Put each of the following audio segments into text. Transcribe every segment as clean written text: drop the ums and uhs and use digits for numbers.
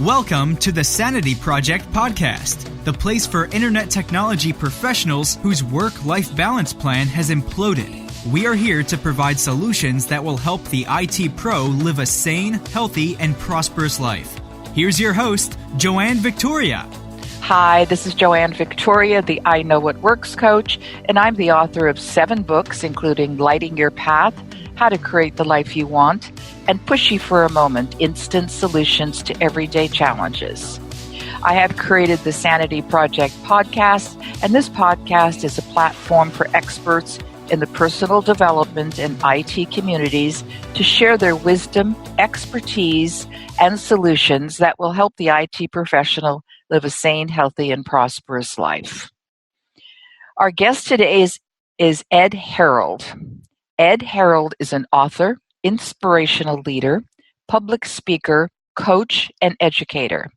Welcome to the Sanity Project podcast, the place for internet technology professionals whose work-life balance plan has imploded. We are here to provide solutions that will help the IT pro live a sane, healthy, and prosperous life. Here's your host, Joanne Victoria. Hi, this is Joanne Victoria, the I Know What Works coach, and I'm the author of 7 books, including Lighting Your Path, How to Create the Life You Want, and Pushy for a Moment, Instant Solutions to Everyday Challenges. I have created the Sanity Project podcast, and this podcast is a platform for experts in the personal development and IT communities to share their wisdom, expertise, and solutions that will help the IT professional live a sane, healthy, and prosperous life. Our guest today is Ed Harrold. Ed Harrold is an author, inspirational leader, public speaker, coach, and educator.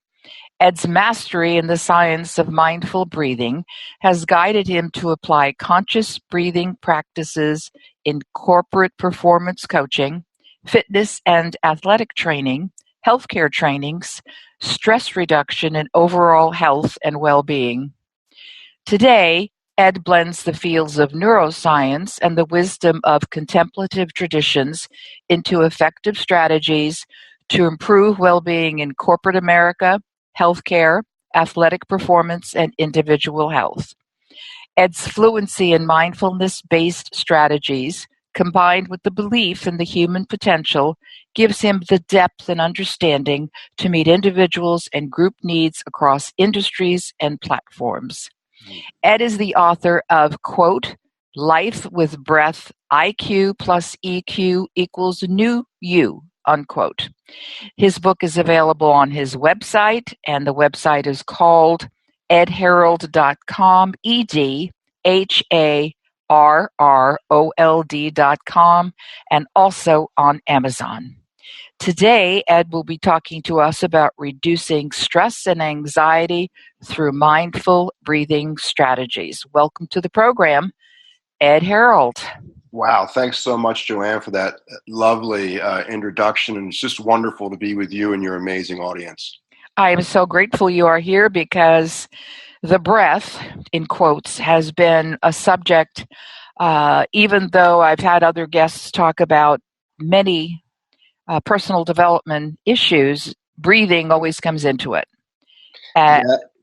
Ed's mastery in the science of mindful breathing has guided him to apply conscious breathing practices in corporate performance coaching, fitness and athletic training, healthcare trainings, stress reduction, and overall health and well-being. Today, Ed blends the fields of neuroscience and the wisdom of contemplative traditions into effective strategies to improve well-being in corporate America, healthcare, athletic performance, and individual health. Ed's fluency in mindfulness-based strategies, combined with the belief in the human potential, gives him the depth and understanding to meet individuals and group needs across industries and platforms. Ed is the author of, quote, Life with Breath, IQ plus EQ equals New You, unquote. His book is available on his website, and the website is called edharrold.com, EDHARROLD.com, and also on Amazon. Today, Ed will be talking to us about reducing stress and anxiety through mindful breathing strategies. Welcome to the program, Ed Harrold. Wow, thanks so much, Joanne, for that lovely introduction. And it's just wonderful to be with you and your amazing audience. I am so grateful you are here because the breath, in quotes, has been a subject, even though I've had other guests talk about many personal development issues, breathing always comes into it.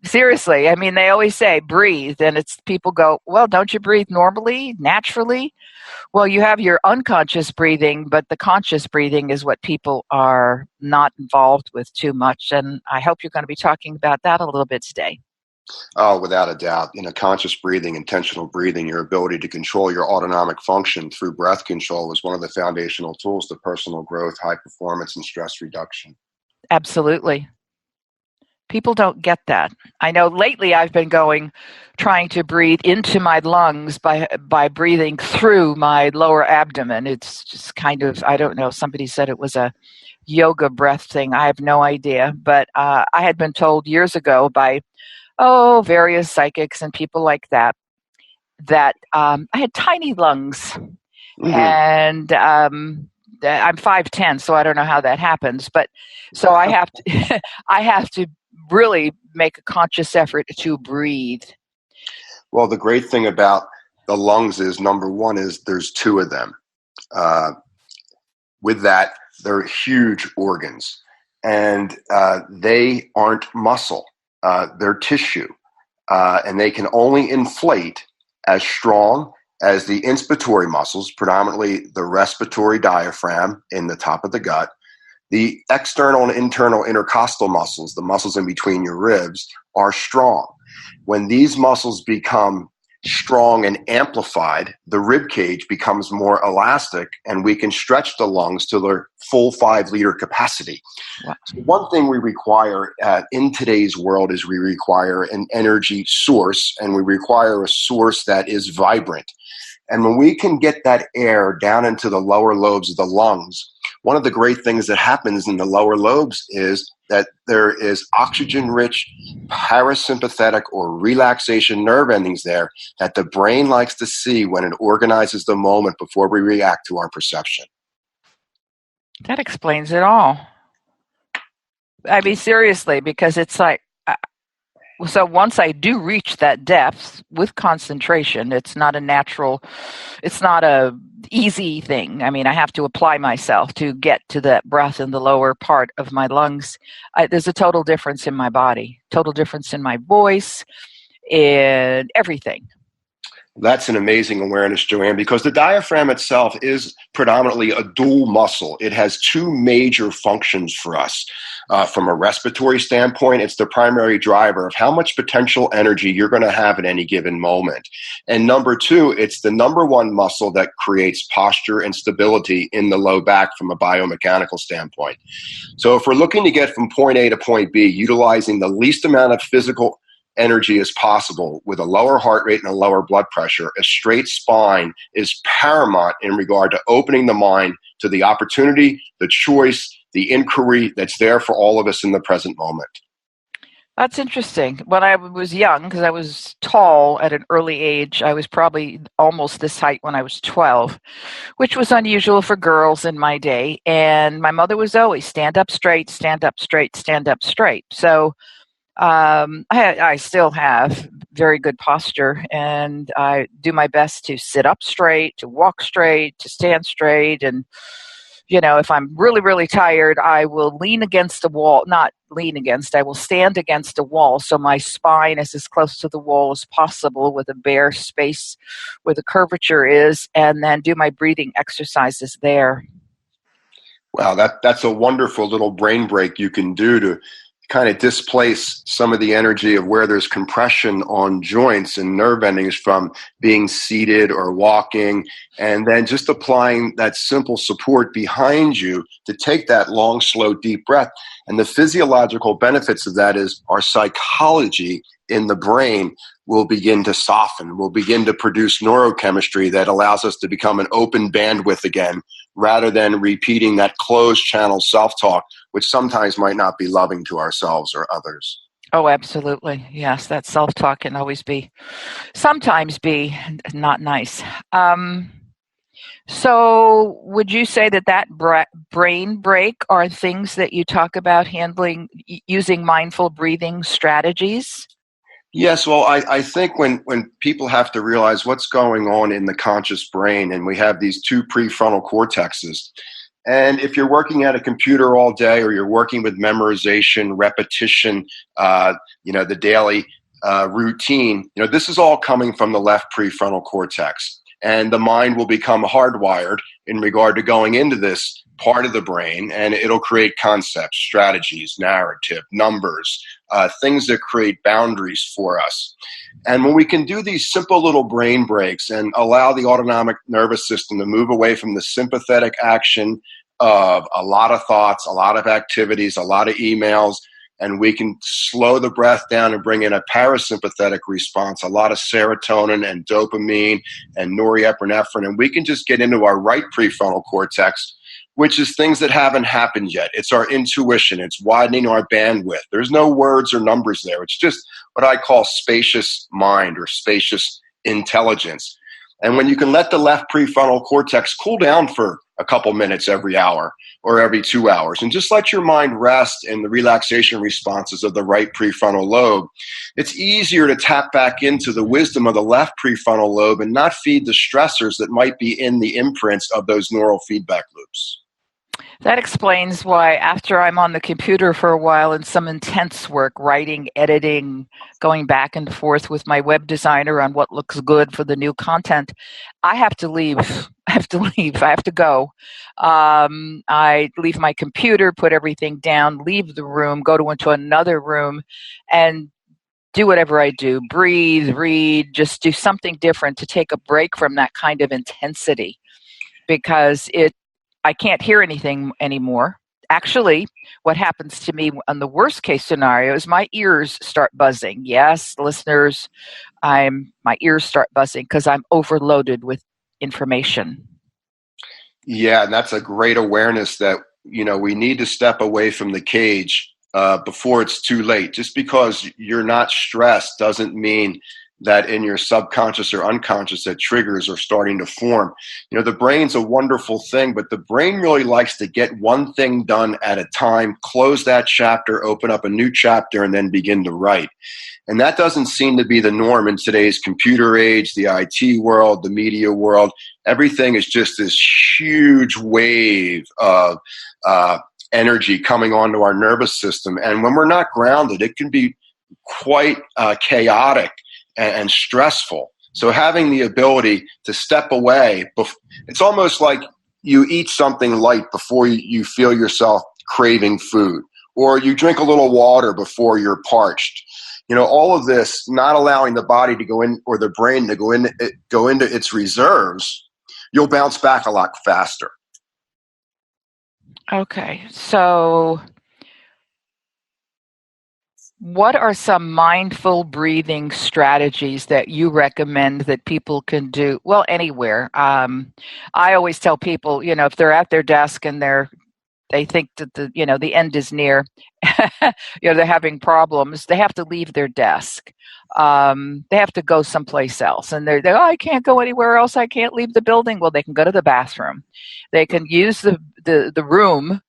Seriously, I mean, they always say breathe, and it's people go, well, don't you breathe normally, naturally? Well, you have your unconscious breathing, but the conscious breathing is what people are not involved with too much, and I hope you're going to be talking about that a little bit today. Oh, without a doubt. Conscious breathing, intentional breathing, your ability to control your autonomic function through breath control is one of the foundational tools to personal growth, high performance, and stress reduction. Absolutely. People don't get that. I know lately I've been trying to breathe into my lungs by breathing through my lower abdomen. It's just kind of, I don't know, somebody said it was a yoga breath thing. I have no idea. But I had been told years ago by various psychics and people like that I had tiny lungs. Mm-hmm. And I'm 5'10", so I don't know how that happens. But so I have to, I have to really make a conscious effort to breathe. Well, the great thing about the lungs is, number one, is there's 2 of them. With that, they're huge organs, and they aren't muscle. They're tissue, and they can only inflate as strong as the inspiratory muscles, predominantly the respiratory diaphragm in the top of the gut, the external and internal intercostal muscles, the muscles in between your ribs, are strong. When these muscles become strong and amplified, the rib cage becomes more elastic, and we can stretch the lungs to their full 5-liter capacity. Wow. So one thing we require in today's world is we require an energy source, and we require a source that is vibrant. And when we can get that air down into the lower lobes of the lungs, one of the great things that happens in the lower lobes is that there is oxygen-rich parasympathetic or relaxation nerve endings there that the brain likes to see when it organizes the moment before we react to our perception. That explains it all. I mean, seriously, because it's like, so once I do reach that depth with concentration, it's not a easy thing. I mean, I have to apply myself to get to that breath in the lower part of my lungs. There's a total difference in my body, total difference in my voice, in everything. That's an amazing awareness, Joanne, because the diaphragm itself is predominantly a dual muscle. It has two major functions for us. From a respiratory standpoint, it's the primary driver of how much potential energy you're going to have at any given moment. And number two, it's the number one muscle that creates posture and stability in the low back from a biomechanical standpoint. So if we're looking to get from point A to point B, utilizing the least amount of physical energy as possible with a lower heart rate and a lower blood pressure, a straight spine is paramount in regard to opening the mind to the opportunity, the choice, the inquiry that's there for all of us in the present moment. That's interesting. When I was young, because I was tall at an early age, I was probably almost this height when I was 12, which was unusual for girls in my day. And my mother was always stand up straight, stand up straight, stand up straight. So I still have very good posture, and I do my best to sit up straight, to walk straight, to stand straight. And, if I'm really, really tired, I will lean against a wall, not lean against, I will stand against a wall so my spine is as close to the wall as possible with a bare space where the curvature is, and then do my breathing exercises there. Wow, that's a wonderful little brain break you can do to kind of displace some of the energy of where there's compression on joints and nerve endings from being seated or walking, and then just applying that simple support behind you to take that long, slow, deep breath. And the physiological benefits of that is our psychology in the brain will begin to soften, will begin to produce neurochemistry that allows us to become an open bandwidth again, rather than repeating that closed channel self-talk, which sometimes might not be loving to ourselves or others. Oh, absolutely. Yes, that self-talk can sometimes be not nice. So would you say that brain break are things that you talk about handling using mindful breathing strategies? Yes, well, I think when people have to realize what's going on in the conscious brain, and we have these two prefrontal cortexes, and if you're working at a computer all day, or you're working with memorization, repetition, the daily routine, this is all coming from the left prefrontal cortex. And the mind will become hardwired in regard to going into this part of the brain, and it'll create concepts, strategies, narrative, numbers, things that create boundaries for us. And when we can do these simple little brain breaks and allow the autonomic nervous system to move away from the sympathetic action of a lot of thoughts, a lot of activities, a lot of emails, and we can slow the breath down and bring in a parasympathetic response, a lot of serotonin and dopamine and norepinephrine, and we can just get into our right prefrontal cortex, which is things that haven't happened yet. It's our intuition. It's widening our bandwidth. There's no words or numbers there. It's just what I call spacious mind or spacious intelligence. And when you can let the left prefrontal cortex cool down for a couple minutes every hour or every 2 hours, and just let your mind rest in the relaxation responses of the right prefrontal lobe, it's easier to tap back into the wisdom of the left prefrontal lobe and not feed the stressors that might be in the imprints of those neural feedback loops. That explains why after I'm on the computer for a while in some intense work, writing, editing, going back and forth with my web designer on what looks good for the new content, I have to leave. I have to go. I leave my computer, put everything down, leave the room, go into another room, and do whatever I do. Breathe, read, just do something different to take a break from that kind of intensity, because I can't hear anything anymore. Actually, what happens to me on the worst case scenario is my ears start buzzing. Yes, listeners, my ears start buzzing because I'm overloaded with information. Yeah, and that's a great awareness that, we need to step away from the cage before it's too late. Just because you're not stressed doesn't mean that in your subconscious or unconscious that triggers are starting to form. The brain's a wonderful thing, but the brain really likes to get one thing done at a time, close that chapter, open up a new chapter, and then begin to write. And that doesn't seem to be the norm in today's computer age, the IT world, the media world. Everything is just this huge wave of energy coming onto our nervous system. And when we're not grounded, it can be quite chaotic and stressful. So having the ability to step away, it's almost like you eat something light before you feel yourself craving food, or you drink a little water before you're parched. All of this, not allowing the body to go in or the brain to go into its reserves, you'll bounce back a lot faster. Okay, so what are some mindful breathing strategies that you recommend that people can do? Well, anywhere. I always tell people, if they're at their desk and they think that the end is near, they're having problems, they have to leave their desk. They have to go someplace else, and they're I can't go anywhere else. I can't leave the building. Well, they can go to the bathroom. They can use the room,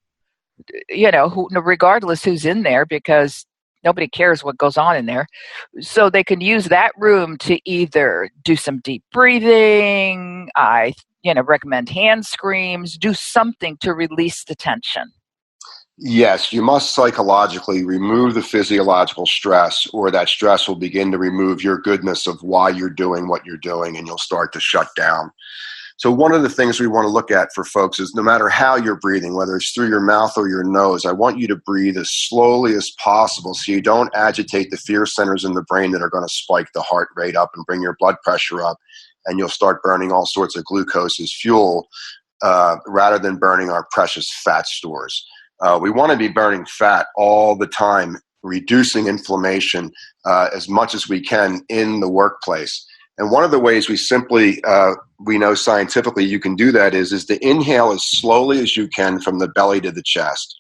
regardless who's in there, because nobody cares what goes on in there. So they can use that room to either do some deep breathing. I recommend hand screams, do something to release the tension. Yes, you must psychologically remove the physiological stress, or that stress will begin to remove your goodness of why you're doing what you're doing, and you'll start to shut down. So one of the things we want to look at for folks is no matter how you're breathing, whether it's through your mouth or your nose, I want you to breathe as slowly as possible so you don't agitate the fear centers in the brain that are going to spike the heart rate up and bring your blood pressure up, and you'll start burning all sorts of glucose as fuel rather than burning our precious fat stores. We want to be burning fat all the time, reducing inflammation as much as we can in the workplace. And one of the ways we know scientifically you can do that is to inhale as slowly as you can from the belly to the chest.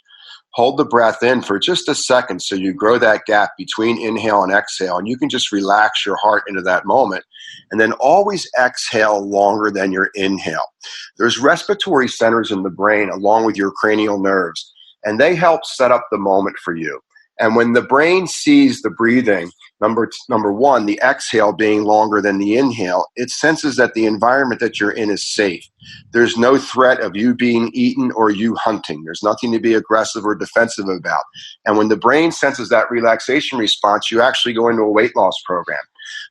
Hold the breath in for just a second so you grow that gap between inhale and exhale, and you can just relax your heart into that moment. And then always exhale longer than your inhale. There's respiratory centers in the brain along with your cranial nerves, and they help set up the moment for you. And when the brain sees the breathing, number one, the exhale being longer than the inhale, it senses that the environment that you're in is safe. There's no threat of you being eaten or you hunting. There's nothing to be aggressive or defensive about. And when the brain senses that relaxation response, you actually go into a weight loss program.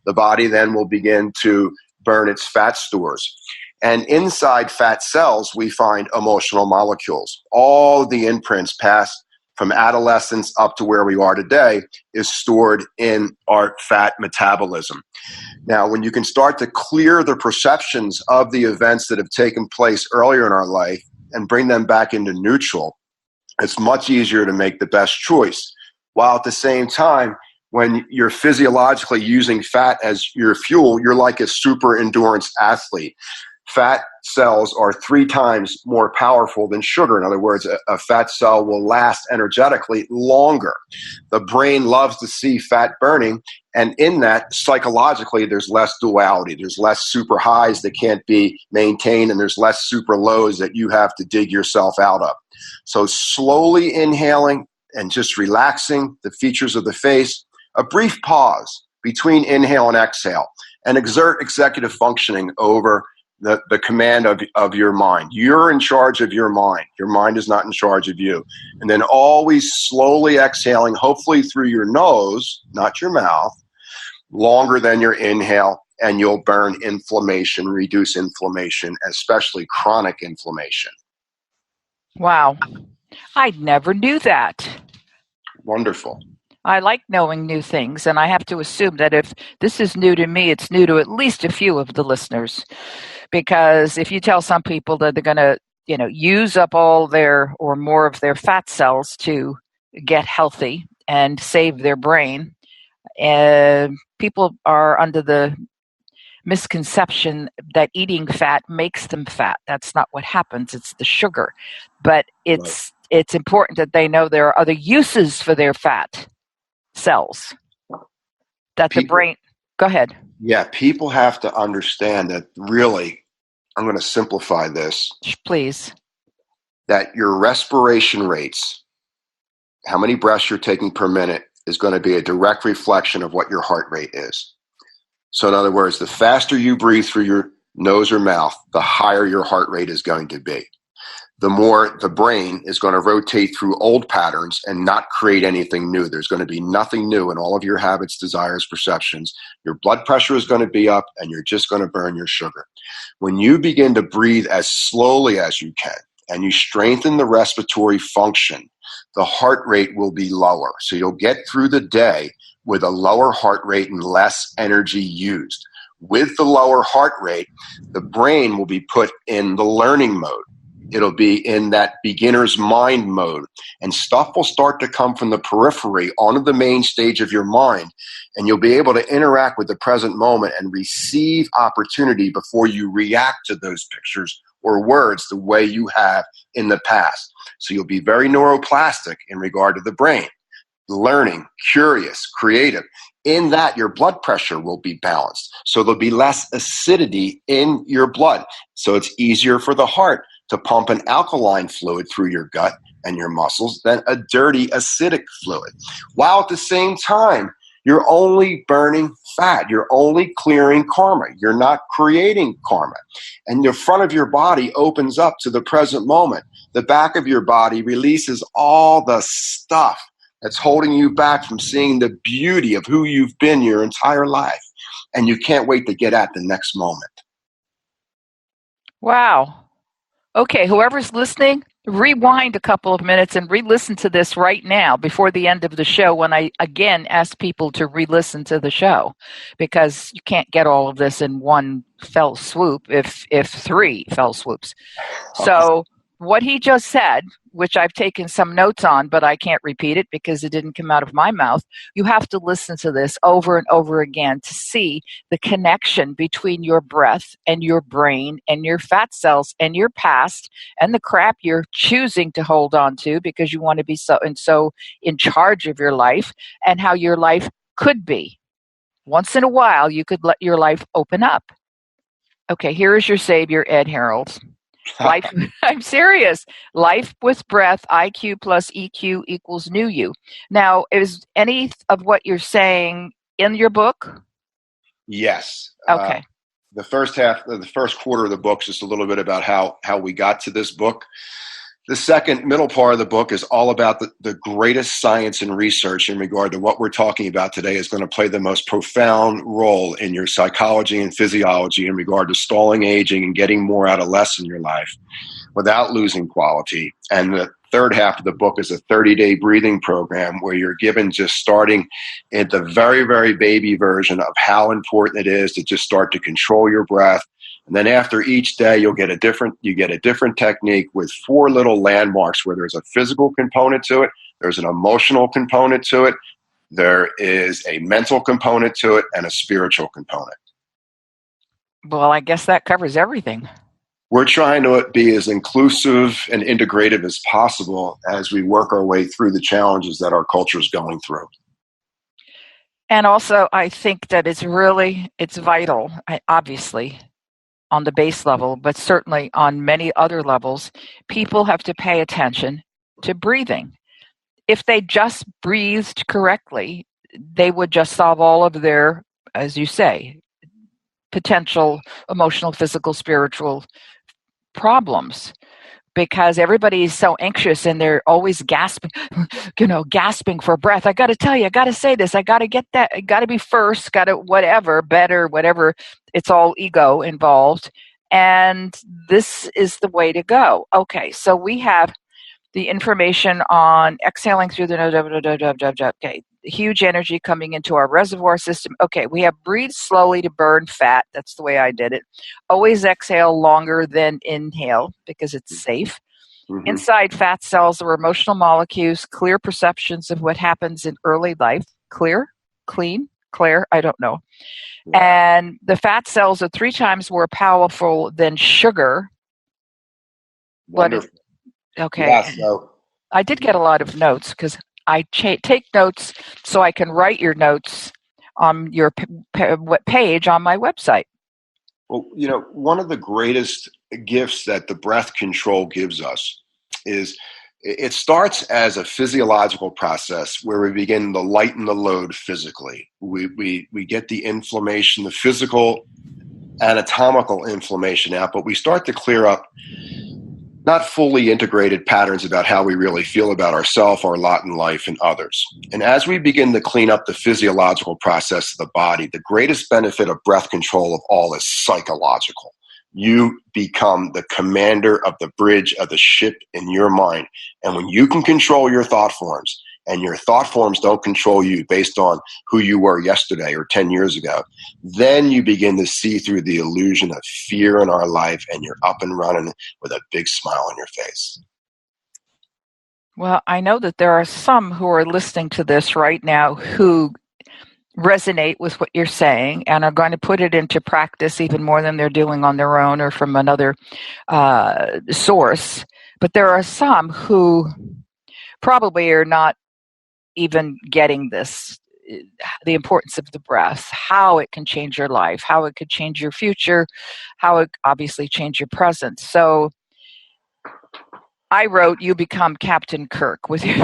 The body then will begin to burn its fat stores. And inside fat cells, we find emotional molecules. All of the imprints passed from adolescence up to where we are today is stored in our fat metabolism. Now, when you can start to clear the perceptions of the events that have taken place earlier in our life and bring them back into neutral, it's much easier to make the best choice. While at the same time, when you're physiologically using fat as your fuel, you're like a super endurance athlete. Fat cells are 3 times more powerful than sugar. In other words, a fat cell will last energetically longer. The brain loves to see fat burning, and in that, psychologically, there's less duality. There's less super highs that can't be maintained, and there's less super lows that you have to dig yourself out of. So slowly inhaling and just relaxing the features of the face, a brief pause between inhale and exhale, and exert executive functioning over the command of your mind. You're in charge of your mind. Your mind is not in charge of you. And then always slowly exhaling, hopefully through your nose, not your mouth, longer than your inhale, and you'll burn inflammation, reduce inflammation, especially chronic inflammation. Wow. I never knew that. Wonderful. I like knowing new things, and I have to assume that if this is new to me, it's new to at least a few of the listeners. Because if you tell some people that they're going to, use up all their or more of their fat cells to get healthy and save their brain, people are under the misconception that eating fat makes them fat. That's not what happens. It's the sugar. But it's important that they know there are other uses for their fat cells that the brain Go ahead. Yeah, people have to understand that really, I'm going to simplify this, Please. that your respiration rates, how many breaths you're taking per minute, is going to be a direct reflection of what your heart rate is. So in other words, the faster you breathe through your nose or mouth, the higher your heart rate is going to be. The more the brain is going to rotate through old patterns and not create anything new. There's going to be nothing new in all of your habits, desires, perceptions. Your blood pressure is going to be up and you're just going to burn your sugar. When you begin to breathe as slowly as you can and you strengthen the respiratory function, the heart rate will be lower. So you'll get through the day with a lower heart rate and less energy used. With the lower heart rate, the brain will be put in the learning mode. It'll be in that beginner's mind mode, and stuff will start to come from the periphery onto the main stage of your mind, and you'll be able to interact with the present moment and receive opportunity before you react to those pictures or words the way you have in the past. So you'll be very neuroplastic in regard to the brain, learning, curious, creative. In that, your blood pressure will be balanced. So there'll be less acidity in your blood. So it's easier for the heart to pump an alkaline fluid through your gut and your muscles than a dirty acidic fluid. While at the same time, you're only burning fat. You're only clearing karma. You're not creating karma. And the front of your body opens up to the present moment. The back of your body releases all the stuff that's holding you back from seeing the beauty of who you've been your entire life. And you can't wait to get at the next moment. Wow. Okay, whoever's listening, rewind a couple of minutes and re-listen to this right now before the end of the show when I again ask people to re-listen to the show, because you can't get all of this in one fell swoop, if 3 fell swoops. So what he just said, which I've taken some notes on, but I can't repeat it because it didn't come out of my mouth. You have to listen to this over and over again to see the connection between your breath and your brain and your fat cells and your past and the crap you're choosing to hold on to because you want to be so in charge of your life, and how your life could be. Once in a while, you could let your life open up. Okay, here is your savior, Ed Harrold. Life, I'm serious. Life with breath, IQ plus EQ equals new you. Now, is any of what you're saying in your book? Yes. Okay. The first quarter of the book is just a little bit about how we got to this book. The middle part of the book is all about the greatest science and research in regard to what we're talking about today is going to play the most profound role in your psychology and physiology in regard to stalling aging and getting more out of less in your life without losing quality. And the third half of the book is a 30-day breathing program where you're given, just starting at the very, very baby version of how important it is to just start to control your breath. And then after each day, you get a different technique with 4 little landmarks where there's a physical component to it, there's an emotional component to it, there is a mental component to it, and a spiritual component. Well, I guess that covers everything. We're trying to be as inclusive and integrative as possible as we work our way through the challenges that our culture is going through. And also, I think that it's vital, obviously, on the base level, but certainly on many other levels, people have to pay attention to breathing. If they just breathed correctly, they would just solve all of their, as you say, potential emotional, physical, spiritual problems, because everybody is so anxious and they're always gasping for breath. I got to tell you, I got to say this, I got to get that, I got to be first, got to whatever. It's all ego involved. And this is the way to go. Okay, so we have the information on exhaling through the nose. Okay, huge energy coming into our reservoir system. Okay, we have breathe slowly to burn fat. That's the way I did it. Always exhale longer than inhale because it's safe. Mm-hmm. Inside fat cells are emotional molecules, clear perceptions of what happens in early life. Clear? Clean? Clear? I don't know. Yeah. And the fat cells are 3 times more powerful than sugar. Wonderful. Okay. Yeah, so I did get a lot of notes because I take notes so I can write your notes on your page on my website. Well, one of the greatest gifts that the breath control gives us is it starts as a physiological process where we begin to lighten the load physically. We get the inflammation, the physical anatomical inflammation out, but we start to clear up not fully integrated patterns about how we really feel about ourselves, our lot in life, and others. And as we begin to clean up the physiological process of the body, the greatest benefit of breath control of all is psychological. You become the commander of the bridge of the ship in your mind. And when you can control your thought forms, and your thought forms don't control you based on who you were yesterday or 10 years ago, then you begin to see through the illusion of fear in our life, and you're up and running with a big smile on your face. Well, I know that there are some who are listening to this right now who resonate with what you're saying and are going to put it into practice even more than they're doing on their own or from another source. But there are some who probably are not even getting this, the importance of the breath, how it can change your life, how it could change your future, how it obviously change your present. So I wrote, you become Captain Kirk with you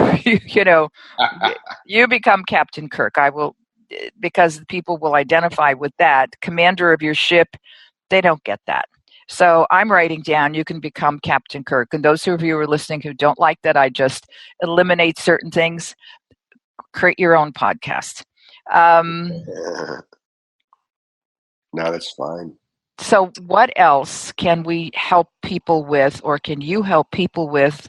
become Captain Kirk. I will, because people will identify with that. Commander of your ship, they don't get that. So I'm writing down, you can become Captain Kirk. And those of you who are listening who don't like that, I just eliminate certain things. Create your own podcast. No, that's fine. So what else can we help people with, or can you help people with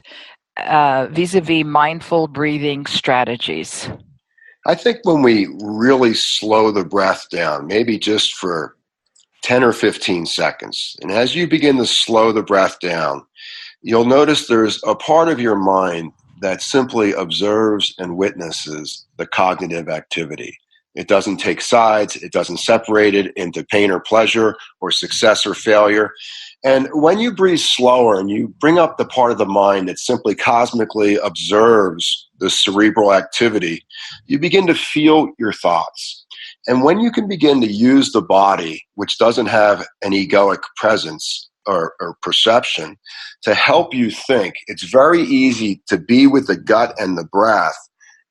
vis-a-vis mindful breathing strategies? I think when we really slow the breath down, maybe just for 10 or 15 seconds, and as you begin to slow the breath down, you'll notice there's a part of your mind that simply observes and witnesses the cognitive activity. It doesn't take sides. It doesn't separate it into pain or pleasure or success or failure. And when you breathe slower and you bring up the part of the mind that simply cosmically observes the cerebral activity, you begin to feel your thoughts. And when you can begin to use the body, which doesn't have an egoic presence or perception, to help you think, it's very easy to be with the gut and the breath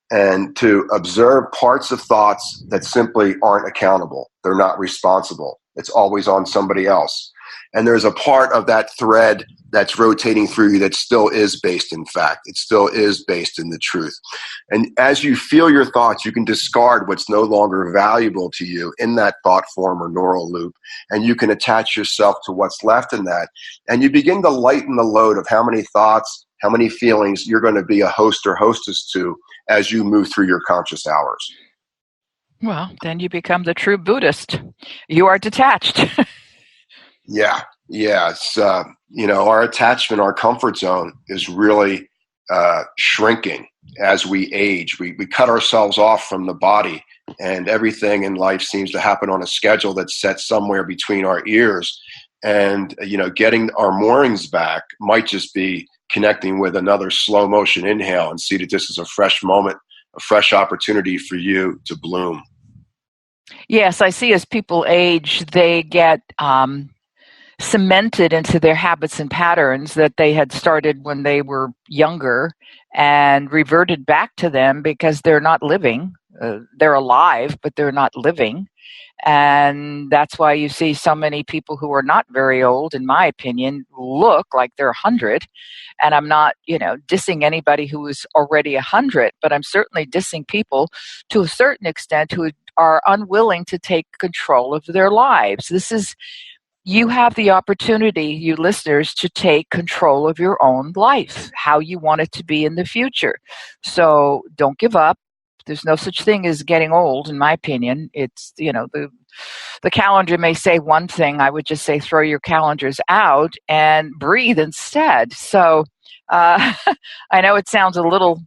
and to observe parts of thoughts that simply aren't accountable. They're not responsible. It's always on somebody else. And there's a part of that thread that's rotating through you that still is based in fact. It still is based in the truth. And as you feel your thoughts, you can discard what's no longer valuable to you in that thought form or neural loop, and you can attach yourself to what's left in that. And you begin to lighten the load of how many thoughts, how many feelings you're going to be a host or hostess to as you move through your conscious hours. Well, then you become the true Buddhist. You are detached. Yeah. It's, our attachment, our comfort zone is really shrinking as we age. We cut ourselves off from the body, and everything in life seems to happen on a schedule that's set somewhere between our ears. And, getting our moorings back might just be connecting with another slow motion inhale and see that this is a fresh moment, a fresh opportunity for you to bloom. Yes, I see as people age, they get cemented into their habits and patterns that they had started when they were younger and reverted back to them because they're not living. They're alive, but they're not living. And that's why you see so many people who are not very old, in my opinion, look like they're 100. And I'm not, dissing anybody who is already 100, but I'm certainly dissing people to a certain extent who are unwilling to take control of their lives. You have the opportunity, you listeners, to take control of your own life, how you want it to be in the future. So don't give up. There's no such thing as getting old, in my opinion. It's, the calendar may say one thing. I would just say throw your calendars out and breathe instead. So I know it sounds a little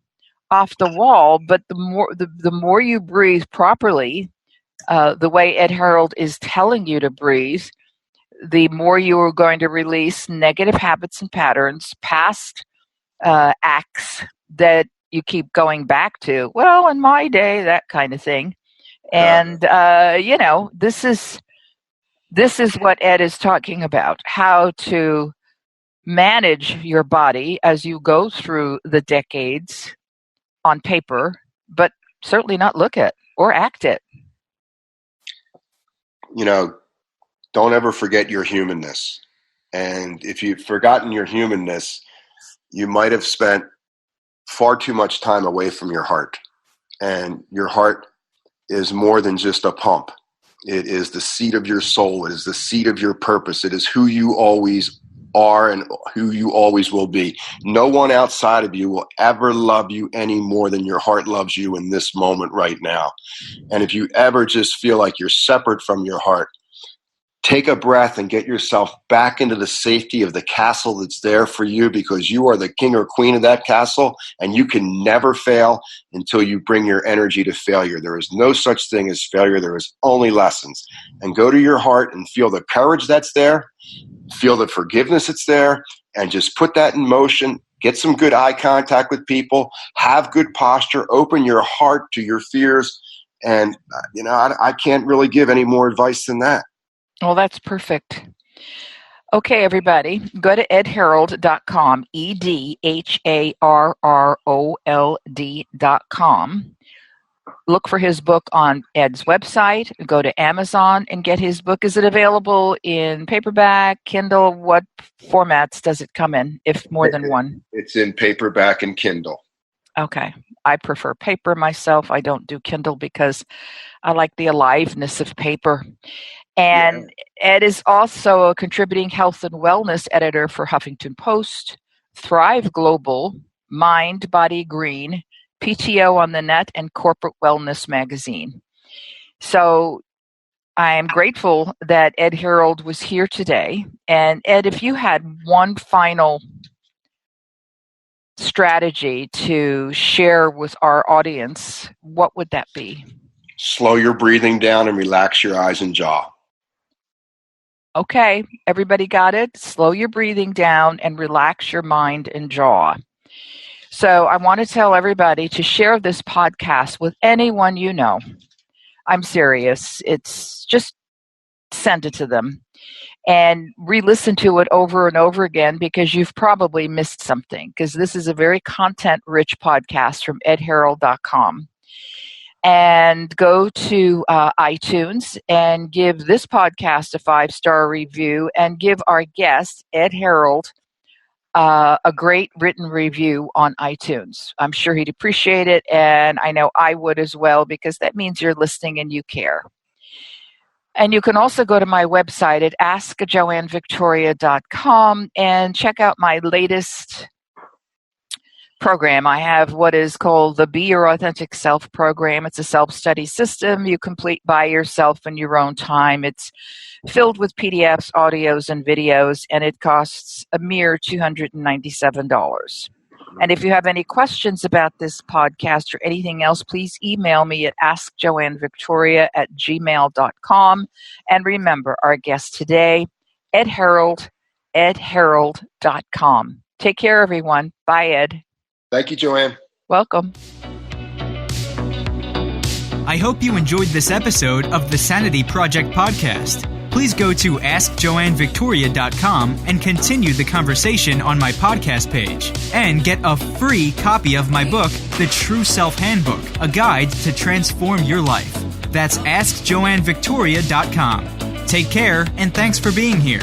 off the wall, but the more you breathe properly, the way Ed Harrold is telling you to breathe, the more you are going to release negative habits and patterns, past acts that you keep going back to. Well, in my day, that kind of thing. And, this is what Ed is talking about, how to manage your body as you go through the decades on paper, but certainly not look it or act it. Don't ever forget your humanness. And if you've forgotten your humanness, you might have spent far too much time away from your heart. And your heart is more than just a pump. It is the seat of your soul. It is the seat of your purpose. It is who you always are and who you always will be. No one outside of you will ever love you any more than your heart loves you in this moment right now. And if you ever just feel like you're separate from your heart, take a breath and get yourself back into the safety of the castle that's there for you, because you are the king or queen of that castle, and you can never fail until you bring your energy to failure. There is no such thing as failure. There is only lessons. And go to your heart and feel the courage that's there, feel the forgiveness that's there, and just put that in motion. Get some good eye contact with people, have good posture, open your heart to your fears. And, I can't really give any more advice than that. Well, that's perfect. Okay, everybody, go to edharrold.com, EDHARROLD.com. Look for his book on Ed's website. Go to Amazon and get his book. Is it available in paperback, Kindle? What formats does it come in, if more than one? It's in paperback and Kindle. Okay. I prefer paper myself. I don't do Kindle because I like the aliveness of paper. And Ed is also a contributing health and wellness editor for Huffington Post, Thrive Global, MindBodyGreen, PTOnTheNet, and Corporate Wellness Magazine. So I am grateful that Ed Harrold was here today. And Ed, if you had one final strategy to share with our audience, what would that be? Slow your breathing down and relax your eyes and jaw. Okay, everybody got it? Slow your breathing down and relax your mind and jaw. So I want to tell everybody to share this podcast with anyone you know. I'm serious. It's just send it to them and re-listen to it over and over again, because you've probably missed something, because this is a very content-rich podcast from edharrold.com. And go to iTunes and give this podcast a 5-star review, and give our guest, Ed Harrold, a great written review on iTunes. I'm sure he'd appreciate it, and I know I would as well, because that means you're listening and you care. And you can also go to my website at askjoannevictoria.com and check out my latest program. I have what is called the Be Your Authentic Self program. It's a self-study system you complete by yourself in your own time. It's filled with PDFs, audios, and videos, and it costs a mere $297. And if you have any questions about this podcast or anything else, please email me at askjoannevictoria@gmail.com. And remember, our guest today, Ed Harrold, edharrold.com. Take care, everyone. Bye, Ed. Thank you, Joanne. Welcome. I hope you enjoyed this episode of the Sanity Project podcast. Please go to AskJoanneVictoria.com and continue the conversation on my podcast page. And get a free copy of my book, The True Self Handbook, a guide to transform your life. That's AskJoanneVictoria.com. Take care, and thanks for being here.